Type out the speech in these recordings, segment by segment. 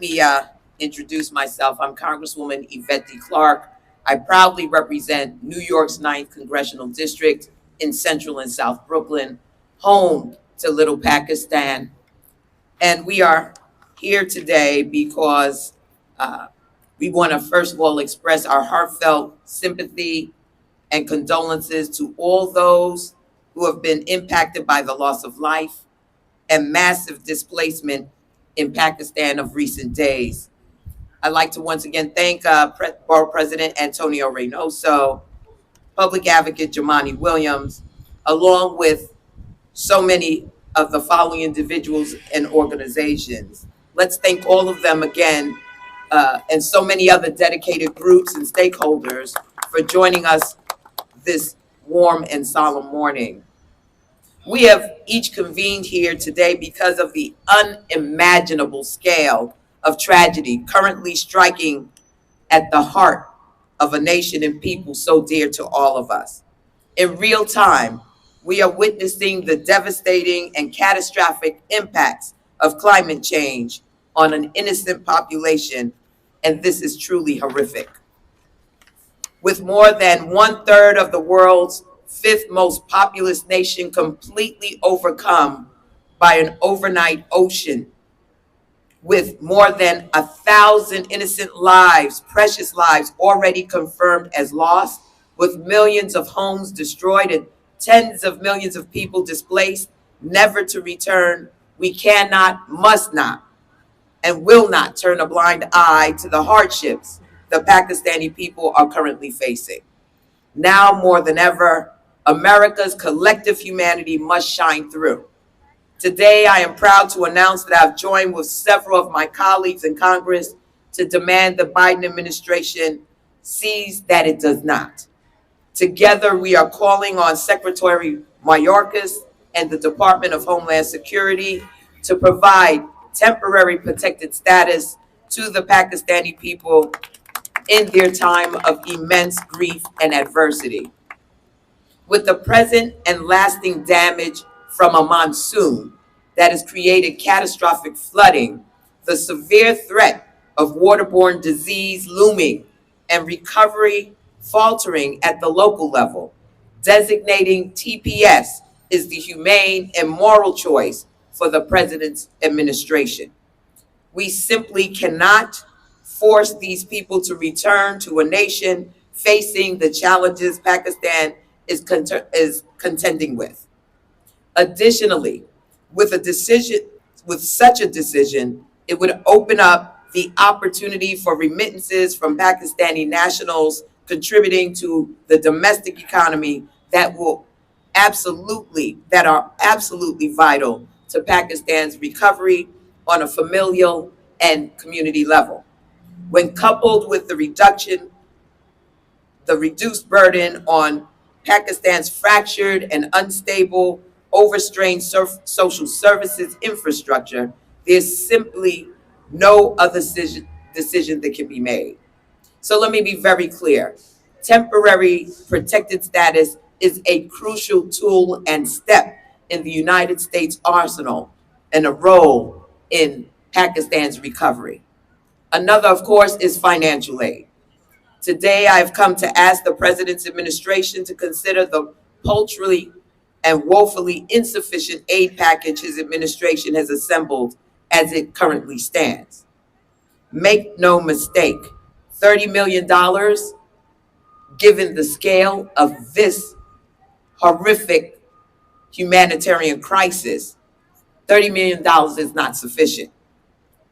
Let me introduce myself. I'm Congresswoman Yvette Clarke. I proudly represent New York's 9th Congressional District in Central and South Brooklyn, home to Little Pakistan. And we are here today because we want to first of all express our heartfelt sympathy and condolences to all those who have been impacted by the loss of life and massive displacement in Pakistan of recent days. I'd like to once again thank Borough President Antonio Reynoso, Public Advocate Jamani Williams, along with so many of the following individuals and organizations. Let's thank all of them again, and so many other dedicated groups and stakeholders for joining us this warm and solemn morning. We have each convened here today because of the unimaginable scale of tragedy currently striking at the heart of a nation and people so dear to all of us. In real time, we are witnessing the devastating and catastrophic impacts of climate change on an innocent population, and this is truly horrific. With more than 1/3 of the world's fifth most populous nation completely overcome by an overnight ocean, with more than 1,000 innocent lives, precious lives already confirmed as lost, with millions of homes destroyed and tens of millions of people displaced, never to return, we cannot, must not, and will not turn a blind eye to the hardships the Pakistani people are currently facing. Now more than ever, America's collective humanity must shine through. Today, I am proud to announce that I've joined with several of my colleagues in Congress to demand the Biden administration sees that it does not. Together, we are calling on Secretary Mayorkas and the Department of Homeland Security to provide temporary protected status to the Pakistani people in their time of immense grief and adversity. With the present and lasting damage from a monsoon that has created catastrophic flooding, the severe threat of waterborne disease looming, and recovery faltering at the local level, designating TPS is the humane and moral choice for the president's administration. We simply cannot force these people to return to a nation facing the challenges Pakistan is contending with. Additionally, with such a decision, it would open up the opportunity for remittances from Pakistani nationals contributing to the domestic economy that are absolutely vital to Pakistan's recovery on a familial and community level. When coupled with the reduced burden on Pakistan's fractured and unstable, overstrained social services infrastructure, there's simply no other decision that can be made. So let me be very clear. Temporary protected status is a crucial tool and step in the United States arsenal and a role in Pakistan's recovery. Another, of course, is financial aid. Today, I have come to ask the President's administration to consider the paltry and woefully insufficient aid package his administration has assembled as it currently stands. Make no mistake, $30 million, given the scale of this horrific humanitarian crisis, $30 million is not sufficient.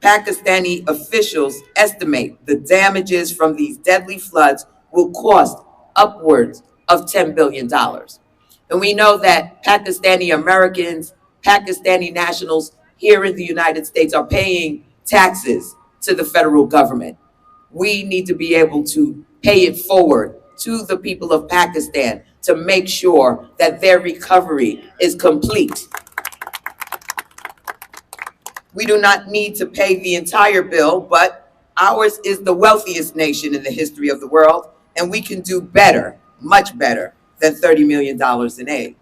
Pakistani officials estimate the damages from these deadly floods will cost upwards of $10 billion. And we know that Pakistani Americans, Pakistani nationals here in the United States are paying taxes to the federal government. We need to be able to pay it forward to the people of Pakistan to make sure that their recovery is complete. We do not need to pay the entire bill, but ours is the wealthiest nation in the history of the world, and we can do better, much better, than $30 million in aid.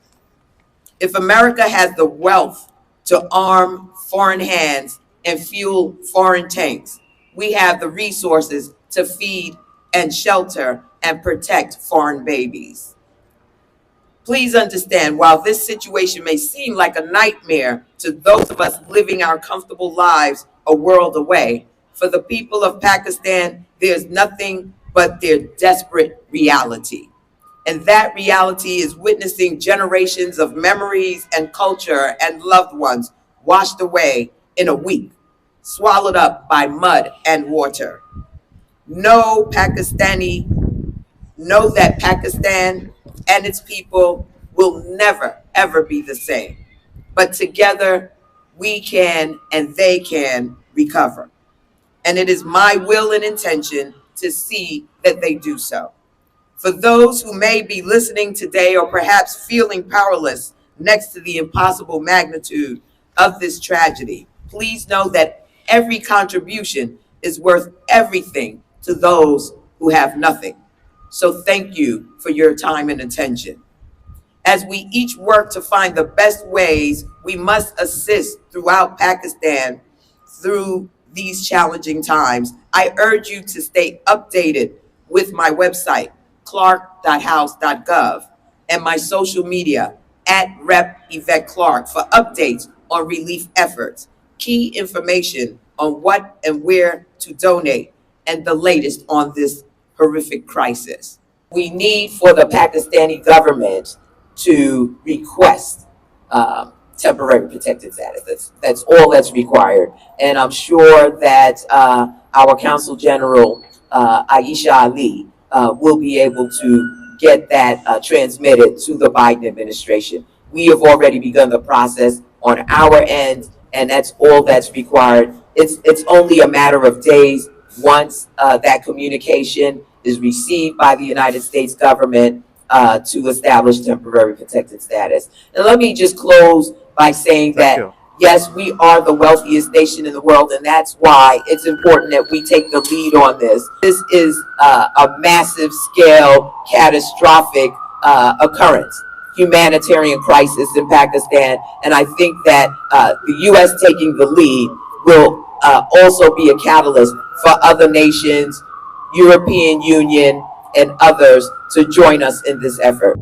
If America has the wealth to arm foreign hands and fuel foreign tanks. We have the resources to feed and shelter and protect foreign babies. Please understand, while this situation may seem like a nightmare to those of us living our comfortable lives a world away, for the people of Pakistan, there's nothing but their desperate reality. And that reality is witnessing generations of memories and culture and loved ones washed away in a week, swallowed up by mud and water. No Pakistani know that Pakistan and its people will never, ever be the same. But together, we can and they can recover. And it is my will and intention to see that they do so. For those who may be listening today or perhaps feeling powerless next to the impossible magnitude of this tragedy, please know that every contribution is worth everything to those who have nothing. So thank you for your time and attention. As we each work to find the best ways we must assist throughout Pakistan through these challenging times, I urge you to stay updated with my website, clark.house.gov, and my social media @Rep Yvette Clarke for updates on relief efforts, key information on what and where to donate, and the latest on this horrific crisis. We need for the Pakistani government to request temporary protected status. That's all that's required. And I'm sure that our Consul General, Aisha Ali, will be able to get that transmitted to the Biden administration. We have already begun the process on our end, and that's all that's required. It's only a matter of days once that communication is received by the United States government to establish temporary protected status. And let me just close by saying that, yes, we are the wealthiest nation in the world, and that's why it's important that we take the lead on this. This is a massive scale, catastrophic occurrence, humanitarian crisis in Pakistan, and I think that the U.S. taking the lead will also be a catalyst for other nations, European Union, and others to join us in this effort.